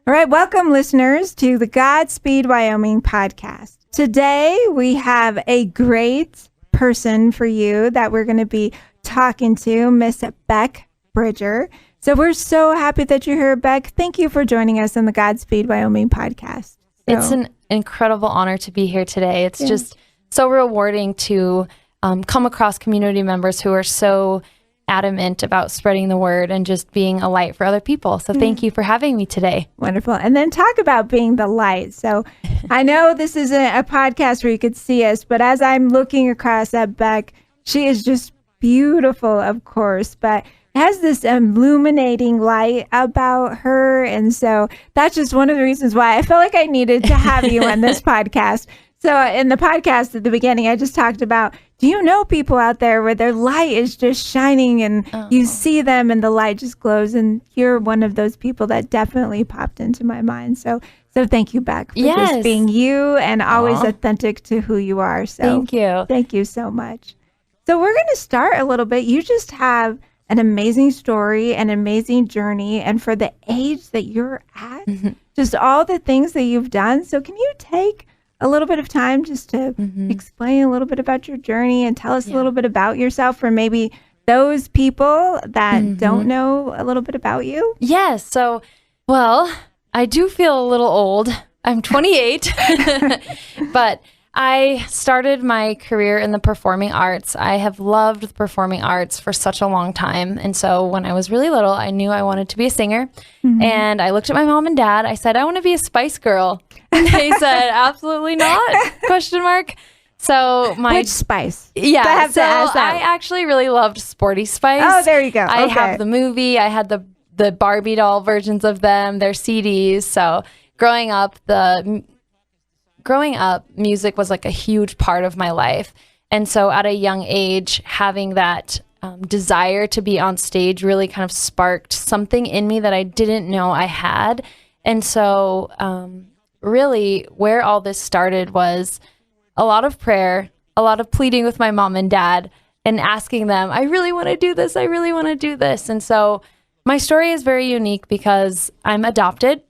All right, welcome listeners to the Godspeed Wyoming podcast. Today we have a great person for you that we're going to be talking to, Miss Beck Bridger. So we're so happy that you're here, Beck. Thank you for joining us on the Godspeed Wyoming podcast. It's an incredible honor to be here today. It's just so rewarding to come across community members who are so adamant about spreading the word and just being a light for other people. So thank you for having me today. Wonderful. And then talk about being the light. So I know this isn't a podcast where you could see us, but as I'm looking across at Beck, she is just beautiful, of course, but has this illuminating light about her. And so that's just one of the reasons why I felt like I needed to have you on this podcast. So in the podcast at the beginning, I just talked about, do you know people out there where their light is just shining and you see them and the light just glows? And you're one of those people that definitely popped into my mind. So thank you, Beck, for just being you and always authentic to who you are. So thank you. Thank you so much. So we're going to start a little bit. You just have an amazing story, an amazing journey. And for the age that you're at, just all the things that you've done. So can you take a little bit of time just to explain a little bit about your journey and tell us a little bit about yourself for maybe those people that don't know a little bit about you? Yes. So, well, I do feel a little old. I'm 28, but I started my career in the performing arts. I have loved the performing arts for such a long time. And so when I was really little, I knew I wanted to be a singer. And I looked at my mom and dad. I said, I want to be a Spice Girl. And they said, absolutely not, question mark. So Which Spice? Yeah, so I actually really loved Sporty Spice. Oh, there you go. I have the movie. I had the Barbie doll versions of them, their CDs. So growing up, music was like a huge part of my life. And so at a young age, having that desire to be on stage really kind of sparked something in me that I didn't know I had. And so really where all this started was a lot of prayer, a lot of pleading with my mom and dad and asking them, I really want to do this. I really want to do this. And so my story is very unique because I'm adopted.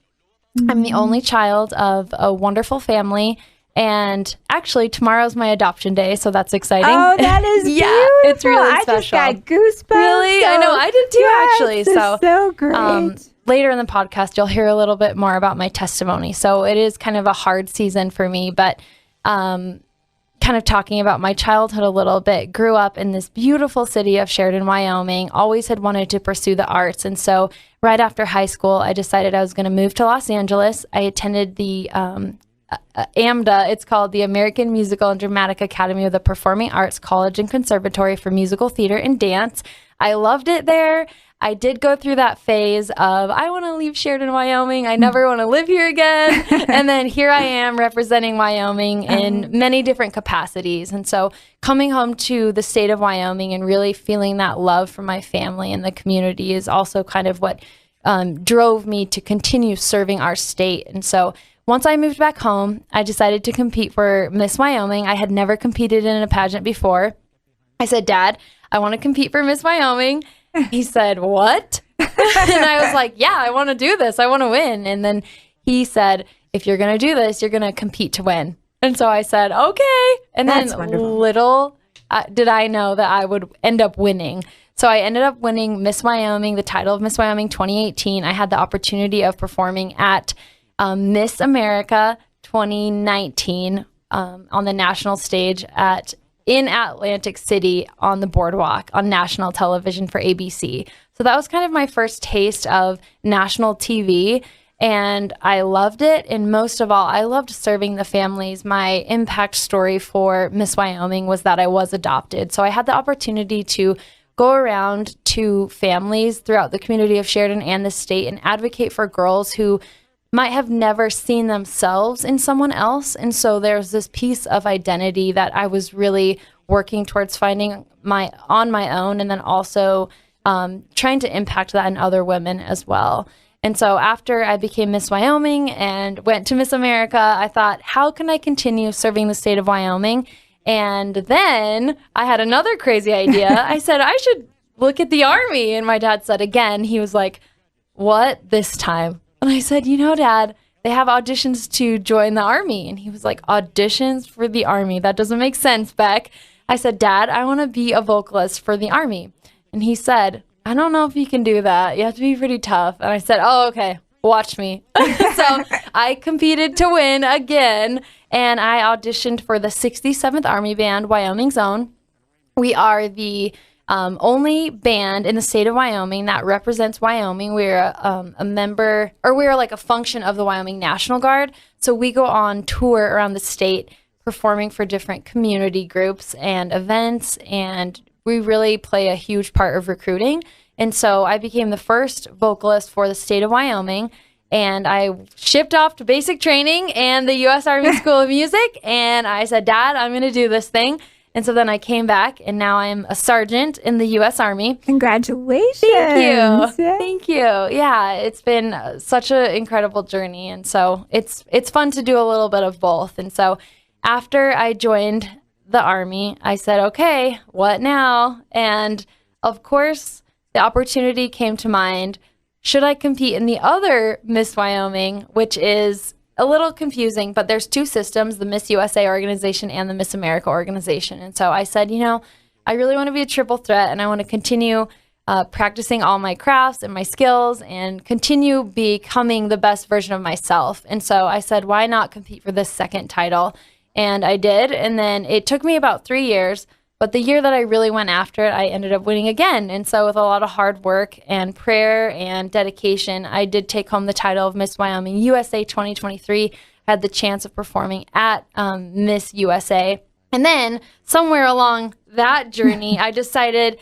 I'm the only child of a wonderful family. And actually, tomorrow's my adoption day, so that's exciting. Oh, that is beautiful. It's really special. I just got goosebumps. Really? I know, I did too, actually. So great. Later in the podcast, you'll hear a little bit more about my testimony. So it is kind of a hard season for me, but kind of talking about my childhood a little bit. Grew up in this beautiful city of Sheridan, Wyoming. Always had wanted to pursue the arts. And so right after high school, I decided I was going to move to Los Angeles. I attended the AMDA, it's called the American Musical and Dramatic Academy of the Performing Arts College and Conservatory for Musical Theater and Dance. I loved it there. I did go through that phase of, I want to leave Sheridan, Wyoming. I never want to live here again. And then here I am representing Wyoming in many different capacities. And so coming home to the state of Wyoming and really feeling that love for my family and the community is also kind of what drove me to continue serving our state. And so once I moved back home, I decided to compete for Miss Wyoming. I had never competed in a pageant before. I said, Dad, I want to compete for Miss Wyoming. He said, what? And I was like, yeah, I want to do this. I want to win. And then he said, if you're going to do this, you're going to compete to win. And so I said, okay. And That's then wonderful. little did I know that I would end up winning. So I ended up winning Miss Wyoming, the title of Miss Wyoming 2018. I had the opportunity of performing at Miss America 2019 on the national stage in Atlantic City on the boardwalk on national television for ABC. So that was kind of my first taste of national TV, and I loved it. And most of all, I loved serving the families. My impact story for Miss Wyoming was that I was adopted. So I had the opportunity to go around to families throughout the community of Sheridan and the state and advocate for girls who might have never seen themselves in someone else. And so there's this piece of identity that I was really working towards finding on my own, and then also trying to impact that in other women as well. And so after I became Miss Wyoming and went to Miss America, I thought, how can I continue serving the state of Wyoming? And then I had another crazy idea. I said, I should look at the Army. And my dad said again, he was like, what this time? And I said, Dad, they have auditions to join the Army. And he was like, auditions for the Army? That doesn't make sense, Beck. I said, Dad, I want to be a vocalist for the Army. And he said, I don't know if you can do that. You have to be pretty tough. And I said, oh, okay, watch me. So I competed to win again. And I auditioned for the 67th Army Band, Wyoming's own. We are the only band in the state of Wyoming that represents Wyoming. We're a member, or we're like a function of the Wyoming National Guard. So we go on tour around the state performing for different community groups and events, and we really play a huge part of recruiting. And so I became the first vocalist for the state of Wyoming, and I shipped off to basic training and the U.S. Army School of Music, and I said, Dad, I'm going to do this thing. And so then I came back, and now I'm a sergeant in the U.S. Army. Congratulations. Thank you. Thank you. Yeah, it's been such an incredible journey. And so it's fun to do a little bit of both. And so after I joined the Army, I said, okay, what now? And of course, the opportunity came to mind. Should I compete in the other Miss Wyoming, which is a little confusing, but there's two systems, the Miss USA organization and the Miss America organization. And so I said, I really want to be a triple threat, and I want to continue practicing all my crafts and my skills and continue becoming the best version of myself. And so I said, why not compete for this second title? And I did. And then it took me about 3 years, but the year that I really went after it, I ended up winning again. And so with a lot of hard work and prayer and dedication, I did take home the title of Miss Wyoming USA 2023. I had the chance of performing at Miss USA. And then somewhere along that journey, I decided,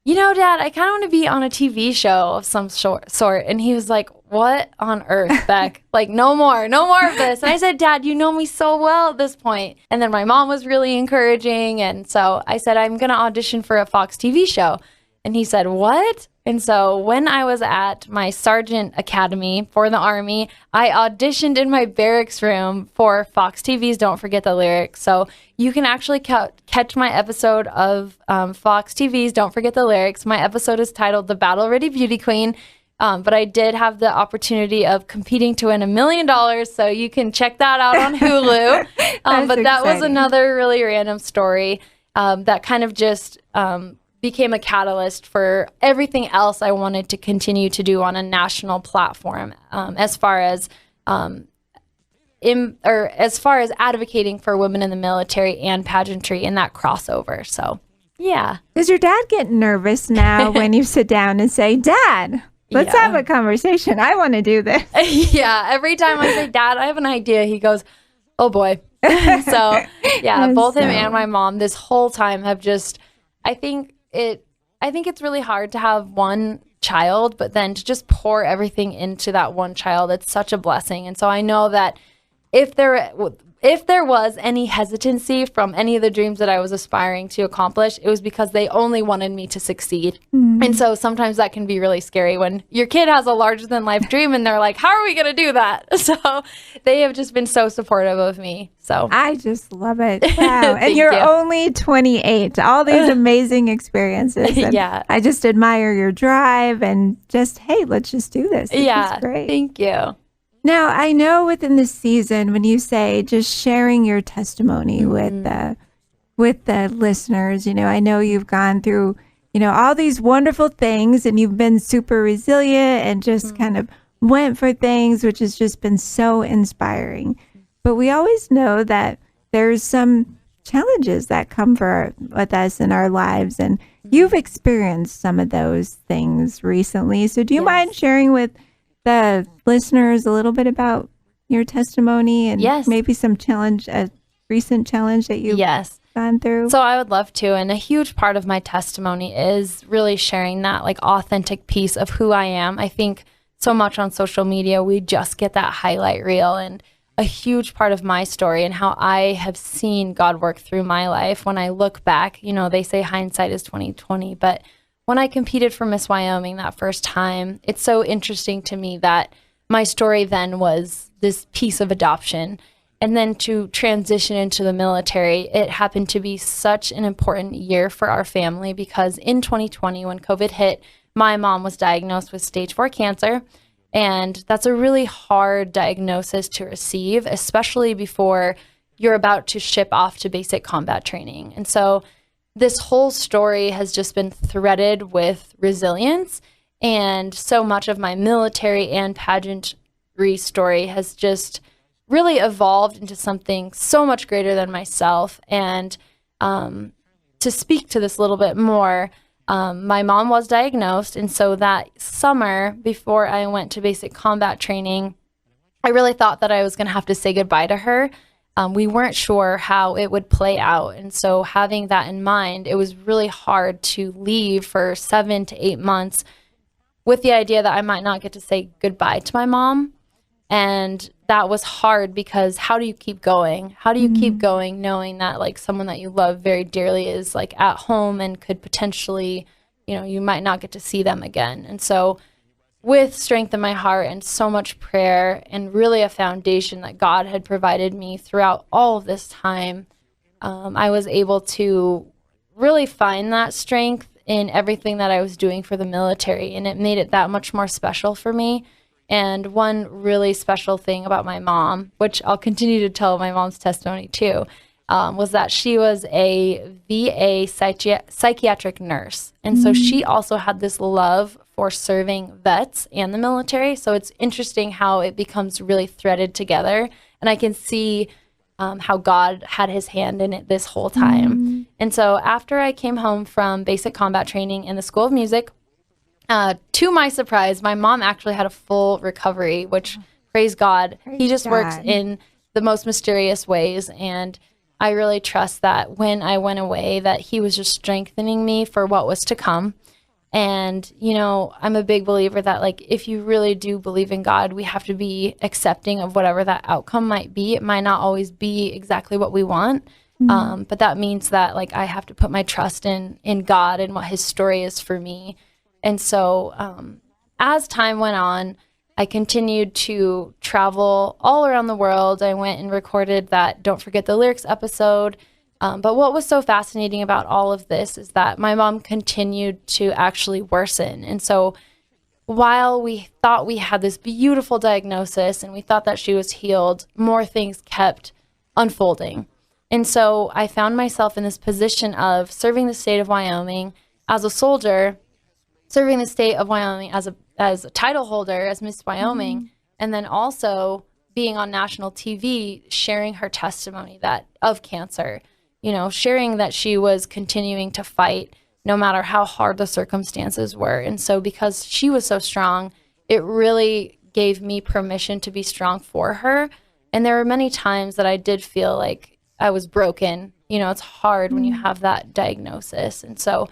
Dad, I kind of want to be on a TV show of some sort. And he was like, what on earth, Beck? Like, no more of this. And I said, Dad, you know me so well at this point. And then my mom was really encouraging. And so I said, I'm going to audition for a Fox TV show. And he said, what? And so when I was at my Sergeant Academy for the Army, I auditioned in my barracks room for Fox TV's Don't Forget the Lyrics. So you can actually catch my episode of Fox TV's Don't Forget the Lyrics. My episode is titled The Battle Ready Beauty Queen. But I did have the opportunity of competing to win $1 million. So you can check that out on Hulu. But that was another really random story that kind of just became a catalyst for everything else I wanted to continue to do on a national platform, as far as advocating for women in the military and pageantry and that crossover. So, yeah. Does your dad get nervous now when you sit down and say, Dad, let's have a conversation. I want to do this. Yeah. Every time I say, Dad, I have an idea, he goes, oh boy. So, yeah, both him and my mom this whole time have just, I think it's really hard to have one child, but then to just pour everything into that one child, it's such a blessing. And so I know that if there was any hesitancy from any of the dreams that I was aspiring to accomplish, it was because they only wanted me to succeed. Mm-hmm. And so sometimes that can be really scary when your kid has a larger than life dream and they're like, how are we going to do that? So they have just been so supportive of me. So I just love it. Wow. And you're only 28. All these amazing experiences. And yeah. I just admire your drive and just, hey, let's just do this. This is great. Thank you. Now, I know within the season, when you say just sharing your testimony with the listeners, I know you've gone through, all these wonderful things and you've been super resilient and just kind of went for things, which has just been so inspiring. But we always know that there's some challenges that come with us in our lives. And you've experienced some of those things recently. So do you mind sharing with the listeners a little bit about your testimony and maybe some a recent challenge that you've gone through? So I would love to. And a huge part of my testimony is really sharing that like authentic piece of who I am. I think so much on social media, we just get that highlight reel, and a huge part of my story and how I have seen God work through my life. When I look back, they say hindsight is 20/20, but when I competed for Miss Wyoming that first time, it's so interesting to me that my story then was this piece of adoption. And then to transition into the military, it happened to be such an important year for our family because in 2020, when COVID hit, my mom was diagnosed with stage 4 cancer. And that's a really hard diagnosis to receive, especially before you're about to ship off to basic combat training. And so this whole story has just been threaded with resilience. And so much of my military and pageantry story has just really evolved into something so much greater than myself. And to speak to this a little bit more, my mom was diagnosed. And so that summer, before I went to basic combat training, I really thought that I was going to have to say goodbye to her. We weren't sure how it would play out. And so having that in mind, it was really hard to leave for 7 to 8 months with the idea that I might not get to say goodbye to my mom. And that was hard because how do you keep going? How do you keep going knowing that like someone that you love very dearly is like at home and could potentially, you might not get to see them again. And so with strength in my heart and so much prayer and really a foundation that God had provided me throughout all of this time, I was able to really find that strength in everything that I was doing for the military. And it made it that much more special for me. And one really special thing about my mom, which I'll continue to tell my mom's testimony too, was that she was a VA psychiatric nurse. And so she also had this love for serving vets and the military. So it's interesting how it becomes really threaded together. And I can see how God had his hand in it this whole time. And so after I came home from basic combat training in the School of Music, to my surprise, my mom actually had a full recovery, which praise God, he just works in the most mysterious ways. And I really trust that when I went away, that he was just strengthening me for what was to come. And, I'm a big believer that like, if you really do believe in God, we have to be accepting of whatever that outcome might be. It might not always be exactly what we want. But that means that like, I have to put my trust in God and what his story is for me. And so as time went on, I continued to travel all around the world. I went and recorded that Don't Forget the Lyrics episode. But what was so fascinating about all of this is that my mom continued to actually worsen. And so while we thought we had this beautiful diagnosis and we thought that she was healed, more things kept unfolding. And so I found myself in this position of serving the state of Wyoming as a soldier, serving the state of Wyoming as a title holder, as Miss Wyoming, and then also being on national TV, sharing her testimony of cancer, sharing that she was continuing to fight no matter how hard the circumstances were. And so because she was so strong, it really gave me permission to be strong for her. And there were many times that I did feel like I was broken. It's hard when you have that diagnosis. And so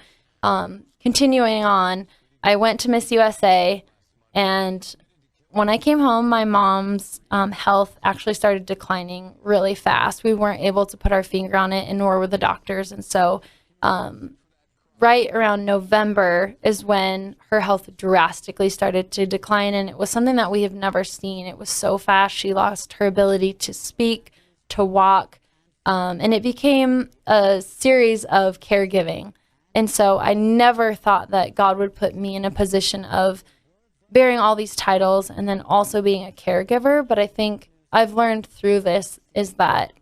continuing on, I went to Miss USA, and when I came home, my mom's health actually started declining really fast. We weren't able to put our finger on it, and nor were the doctors. And so right around November is when her health drastically started to decline, and it was something that we have never seen. It was so fast. She lost her ability to speak, to walk, and it became a series of caregiving. And so I never thought that God would put me in a position of bearing all these titles and then also being a caregiver. But I think I've learned through this is that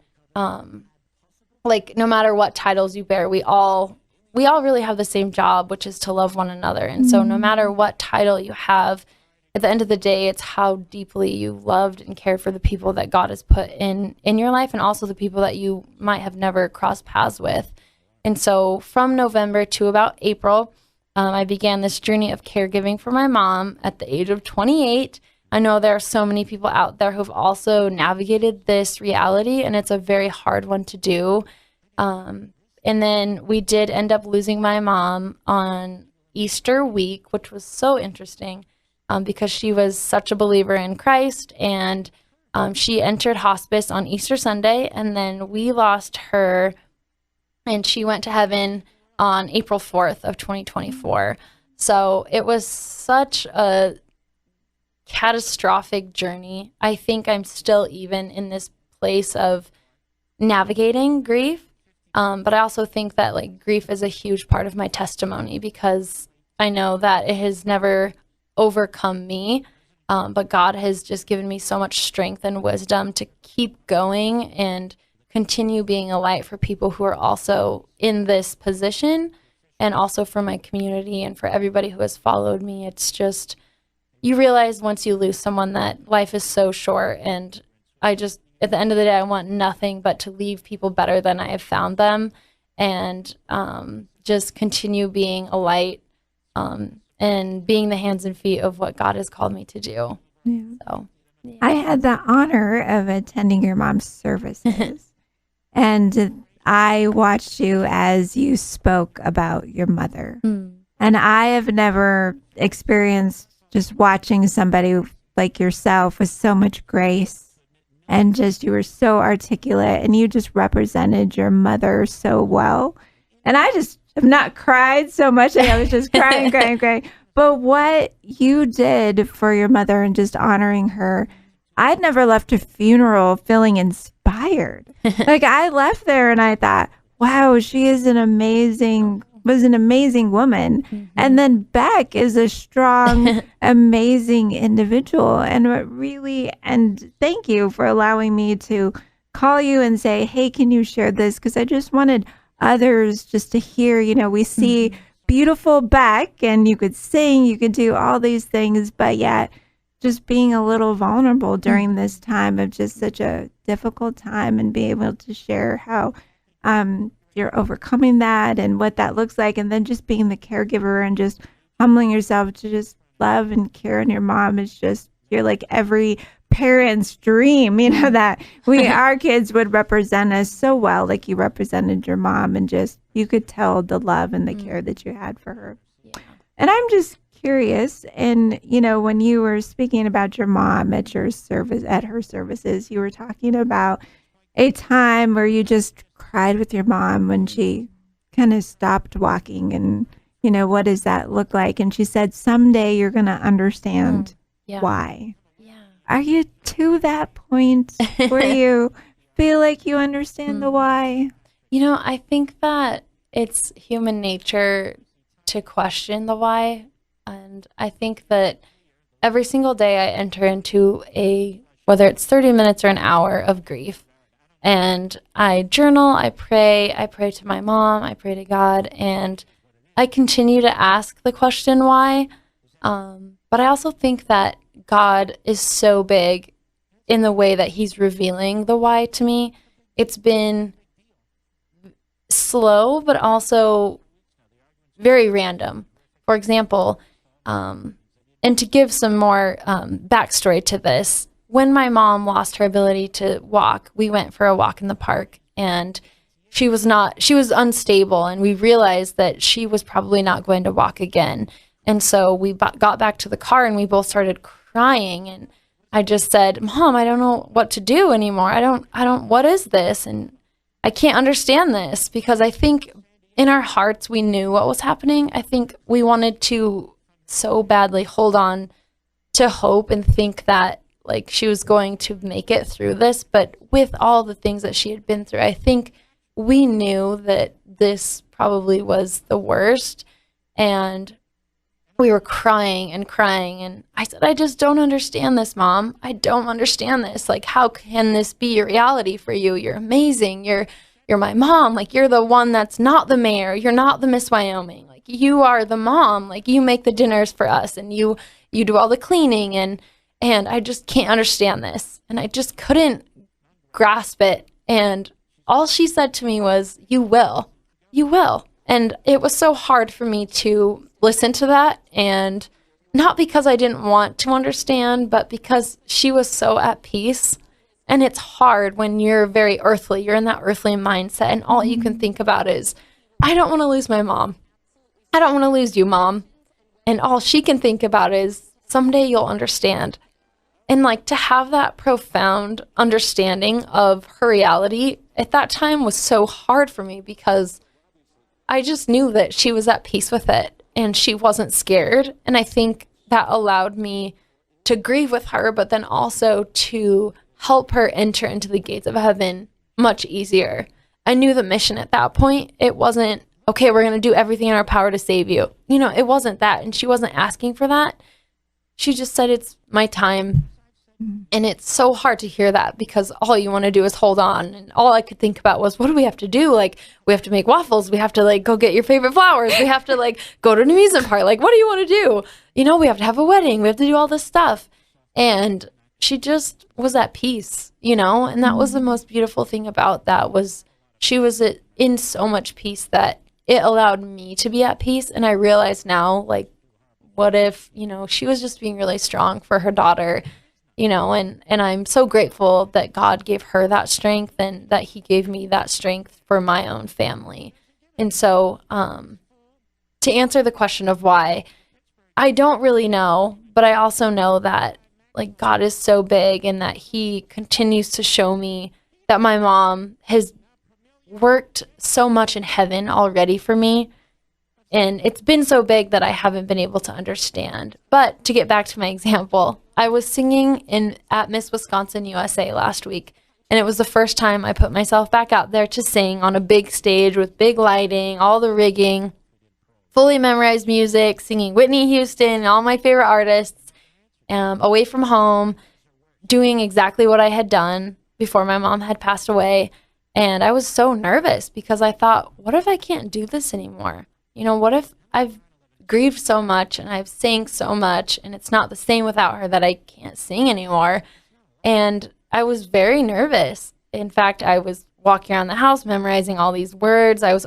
like no matter what titles you bear, we all really have the same job, which is to love one another. And so no matter what title you have, at the end of the day, it's how deeply you loved and cared for the people that God has put in your life, and also the people that you might have never crossed paths with. And so from November to about April, I began this journey of caregiving for my mom at the age of 28. I know there are so many people out there who've also navigated this reality, and it's a very hard one to do. And then we did end up losing my mom on Easter week, which was so interesting because she was such a believer in Christ, and she entered hospice on Easter Sunday, and then we lost her, and she went to heaven on April 4th of 2024. So it was such a catastrophic journey. I think I'm still even in this place of navigating grief. But I also think that like grief is a huge part of my testimony because I know that it has never overcome me. But God has just given me so much strength and wisdom to keep going and continue being a light for people who are also in this position, and also for my community and for everybody who has followed me. It's just, you realize once you lose someone that life is so short, and I just, at the end of the day, I want nothing but to leave people better than I have found them, and just continue being a light, and being the hands and feet of what God has called me to do. Yeah. So, yeah. I had the honor of attending your mom's services. And I watched you as you spoke about your mother. And I have never experienced just watching somebody like yourself with so much grace, and just, you were so articulate, and you just represented your mother so well. And I just have not cried so much. I was just crying. But what you did for your mother and just honoring her, I'd never left a funeral feeling inspired. Like, I left there and I thought, wow, she is was an amazing woman. And then Beck is a strong, amazing individual. And and thank you for allowing me to call you and say, hey, can you share this? Because I just wanted others just to hear, we see beautiful Beck, and you could sing, you could do all these things, but yet just being a little vulnerable during this time of just such a difficult time, and being able to share how you're overcoming that and what that looks like, and then just being the caregiver and just humbling yourself to just love and care. And your mom is just, you're like every parent's dream, that our kids would represent us so well, like you represented your mom, and just, you could tell the love and the care that you had for her. Yeah. And I'm just curious, and when you were speaking about your mom at her services, you were talking about a time where you just cried with your mom when she kind of stopped walking, and what does that look like? And she said, someday you're going to understand why. Yeah. Are you to that point where you feel like you understand the why? I think that it's human nature to question the why. And I think that every single day I enter into whether it's 30 minutes or an hour of grief, and I journal, I pray to my mom, I pray to God, and I continue to ask the question why. But I also think that God is so big in the way that he's revealing the why to me. It's been slow, but also very random. For example, and to give some more backstory to this, when my mom lost her ability to walk, we went for a walk in the park, and she was unstable, and we realized that she was probably not going to walk again. And so we got back to the car, and we both started crying, and I just said, Mom, I don't know what to do anymore. What is this? And I can't understand this, because I think in our hearts, we knew what was happening. I think we wanted to so badly hold on to hope and think that like she was going to make it through this. But with all the things that she had been through, I think we knew that this probably was the worst. And we were crying and crying. And I said, I just don't understand this, Mom. I don't understand this. Like, how can this be a reality for you? You're amazing. You're my mom. Like, you're the one that's not the mayor. You're not the Miss Wyoming. Like, you are the mom. Like, you make the dinners for us, and you do all the cleaning, and I just can't understand this. And I just couldn't grasp it. And all she said to me was, you will. You will. And it was so hard for me to listen to that, and not because I didn't want to understand, but because she was so at peace. And it's hard when you're very earthly, you're in that earthly mindset, and all you can think about is, I don't want to lose my mom. I don't want to lose you, Mom. And all she can think about is, someday you'll understand. And like, to have that profound understanding of her reality at that time was so hard for me, because I just knew that she was at peace with it and she wasn't scared. And I think that allowed me to grieve with her, but then also to help her enter into the gates of heaven much easier. I knew the mission at that point. It wasn't, okay, we're going to do everything in our power to save you. You know, it wasn't that. And she wasn't asking for that. she just said, it's my time. And it's so hard to hear that because all you want to do is hold on. And all I could think about was, what do we have to do? Like, we have to make waffles. We have to like go get your favorite flowers. We have to like go to an amusement park. Like, what do you want to do? You know, we have to have a wedding. We have to do all this stuff. And she just was at peace, you know? And that was the most beautiful thing about that, was she was in so much peace that it allowed me to be at peace. And I realize now, like, what if, you know, she was just being really strong for her daughter, you know, and I'm so grateful that God gave her that strength and that he gave me that strength for my own family. And so to answer the question of why, I don't really know, but I also know that like God is so big and that he continues to show me that my mom has worked so much in heaven already for me. And it's been so big that I haven't been able to understand. But to get back to my example, I was singing at Miss Wisconsin USA last week. And it was the first time I put myself back out there to sing on a big stage with big lighting, all the rigging, fully memorized music, singing Whitney Houston, all my favorite artists, away from home, doing exactly what I had done before my mom had passed away. And I was so nervous because I thought, what if I can't do this anymore? You know, what if I've grieved so much and I've sang so much and it's not the same without her, that I can't sing anymore? And I was very nervous. In fact, I was walking around the house memorizing all these words. I was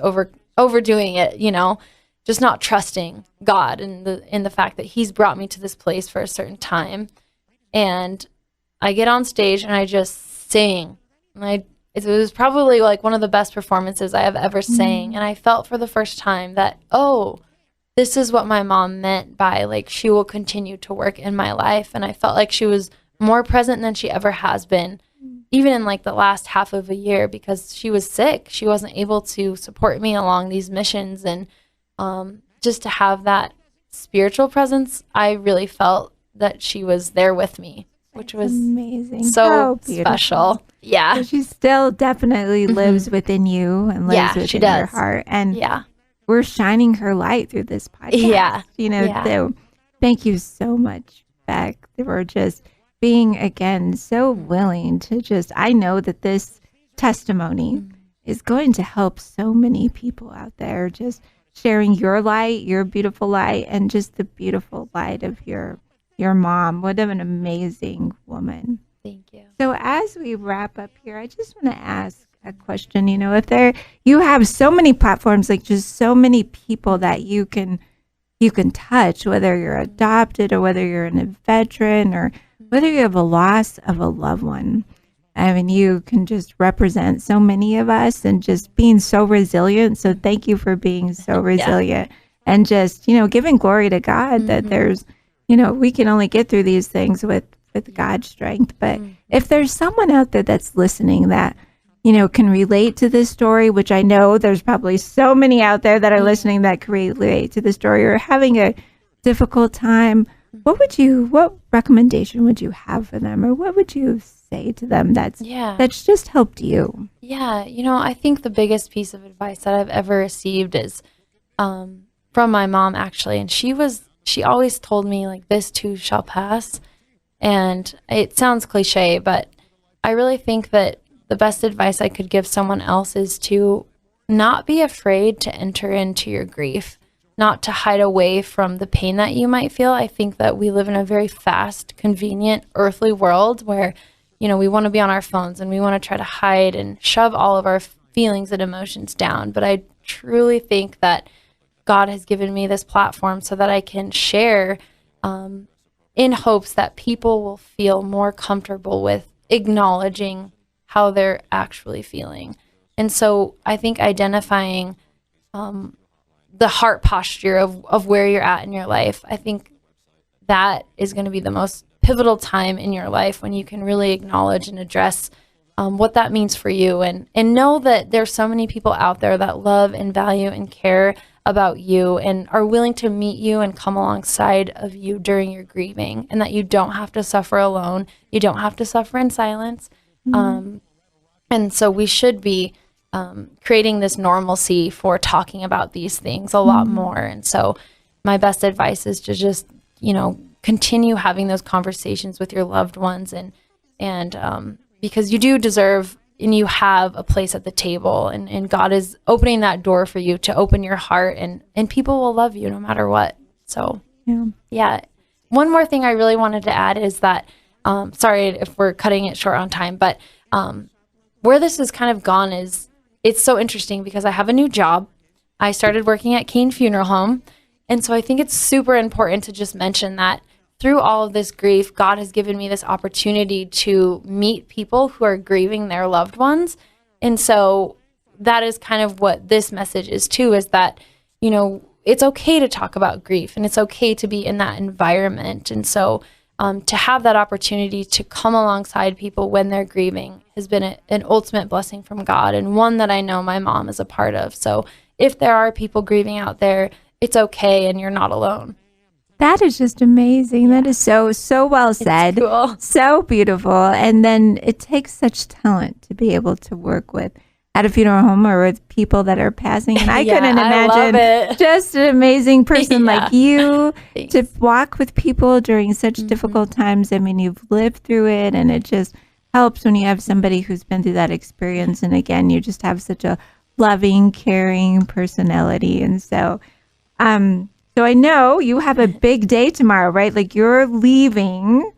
overdoing it, you know, just not trusting God in the fact that he's brought me to this place for a certain time. And I get on stage and I just sing. And it was probably like one of the best performances I have ever sang. And I felt for the first time that, oh, this is what my mom meant by like, she will continue to work in my life. And I felt like she was more present than she ever has been, even in like the last half of a year, because she was sick. She wasn't able to support me along these missions. And just to have that spiritual presence, I really felt that she was there with me, which was amazing, so special. Yeah. So she still definitely lives within you and lives within your heart. And we're shining her light through this podcast. Yeah. You know, so thank you so much, Beck. We're just being, again, so willing to just, I know that this testimony is going to help so many people out there, just sharing your light, your beautiful light, and just the beautiful light of your mom. What an amazing woman. Thank you. So as we wrap up here, I just want to ask a question. You know, if you have so many platforms, like just so many people that you can touch, whether you're adopted or whether you're a veteran or whether you have a loss of a loved one. I mean, you can just represent so many of us and just being so resilient. So thank you for being so resilient and just, you know, giving glory to God that there's, you know, we can only get through these things with God's strength. But if there's someone out there that's listening that, you know, can relate to this story, which I know there's probably so many out there that are listening that can relate to the story or having a difficult time, what recommendation would you have for them, or what would you say to them that's just helped you? Yeah, you know, I think the biggest piece of advice that I've ever received is from my mom, actually. And she always told me, like, this too shall pass. And it sounds cliche, but I really think that the best advice I could give someone else is to not be afraid to enter into your grief, not to hide away from the pain that you might feel. I think that we live in a very fast, convenient, earthly world where, you know, we want to be on our phones and we want to try to hide and shove all of our feelings and emotions down. But I truly think that God has given me this platform so that I can share in hopes that people will feel more comfortable with acknowledging how they're actually feeling. And so I think identifying the heart posture of where you're at in your life, I think that is going to be the most pivotal time in your life when you can really acknowledge and address what that means for you, and know that there's so many people out there that love and value and care about you and are willing to meet you and come alongside of you during your grieving, and that you don't have to suffer alone. You don't have to suffer in silence. And so we should be creating this normalcy for talking about these things a lot more. And so my best advice is to just, you know, continue having those conversations with your loved ones, and because you do deserve, and you have a place at the table, and God is opening that door for you to open your heart, and people will love you no matter what. So yeah. One more thing I really wanted to add is that, sorry if we're cutting it short on time, but where this has kind of gone is, it's so interesting because I have a new job. I started working at Keene Funeral Home. And so I think it's super important to just mention that through all of this grief, God has given me this opportunity to meet people who are grieving their loved ones. And so that is kind of what this message is too, is that, you know, it's okay to talk about grief, and it's okay to be in that environment. And so to have that opportunity to come alongside people when they're grieving has been an ultimate blessing from God, and one that I know my mom is a part of. So if there are people grieving out there, it's okay, and you're not alone. That is just amazing. That is so well said. It's cool. So beautiful. And then it takes such talent to be able to work with at a funeral home or with people that are passing. And I couldn't imagine just an amazing person like you to walk with people during such difficult times. I mean, you've lived through it, and it just helps when you have somebody who's been through that experience. And again, you just have such a loving, caring personality. And so, so I know you have a big day tomorrow, right? Like you're leaving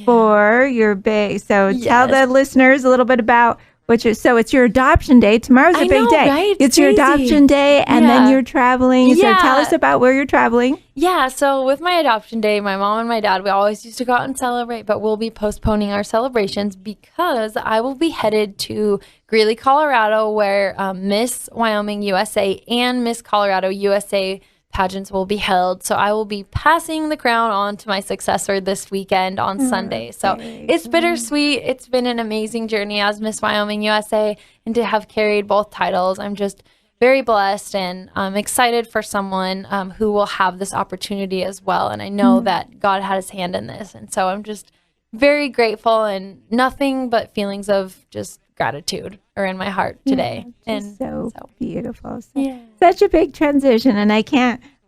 for your big, so tell the listeners a little bit about so it's your adoption day. Tomorrow's a big day. Right? It's your adoption day, and then you're traveling. So tell us about where you're traveling. Yeah, so with my adoption day, my mom and my dad, we always used to go out and celebrate, but we'll be postponing our celebrations because I will be headed to Greeley, Colorado, where Miss Wyoming USA and Miss Colorado USA pageants will be held. So I will be passing the crown on to my successor this weekend on Sunday. So it's bittersweet. It's been an amazing journey as Miss Wyoming USA, and to have carried both titles, I'm just very blessed, and I'm excited for someone who will have this opportunity as well. And I know that God had his hand in this. And so I'm just very grateful, and nothing but feelings of just gratitude are in my heart today. And so beautiful. So, such a big transition. And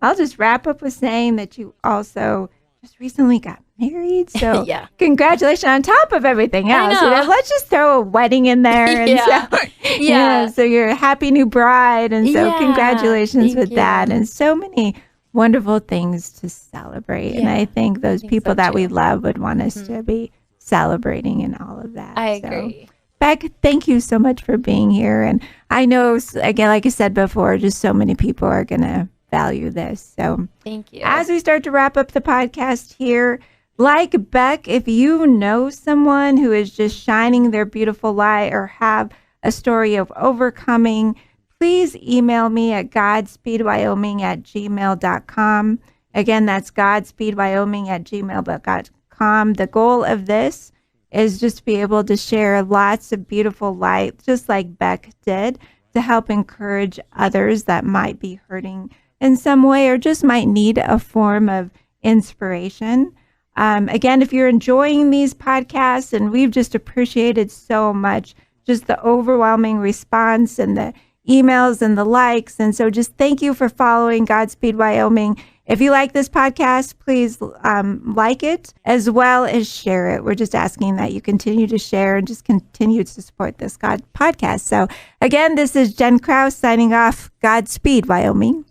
I'll just wrap up with saying that you also just recently got married. So congratulations on top of everything else. You know, let's just throw a wedding in there. And so you're a happy new bride. And so congratulations with that. And so many wonderful things to celebrate. And I think those people that we love would want us to be celebrating in all of that. I agree. Beck, thank you so much for being here. And I know, again, like I said before, just so many people are going to value this. So thank you. As we start to wrap up the podcast here, like Beck, if you know someone who is just shining their beautiful light or have a story of overcoming, please email me at godspeedwyoming@gmail.com. Again, that's godspeedwyoming@gmail.com. The goal of this is just to be able to share lots of beautiful light, just like Beck did, to help encourage others that might be hurting in some way or just might need a form of inspiration. Again, if you're enjoying these podcasts, and we've just appreciated so much just the overwhelming response and the emails and the likes. And so just thank you for following Godspeed Wyoming. If you like this podcast, please like it as well as share it. We're just asking that you continue to share and just continue to support this podcast. So again, this is Jen Crouse signing off. Godspeed Wyoming.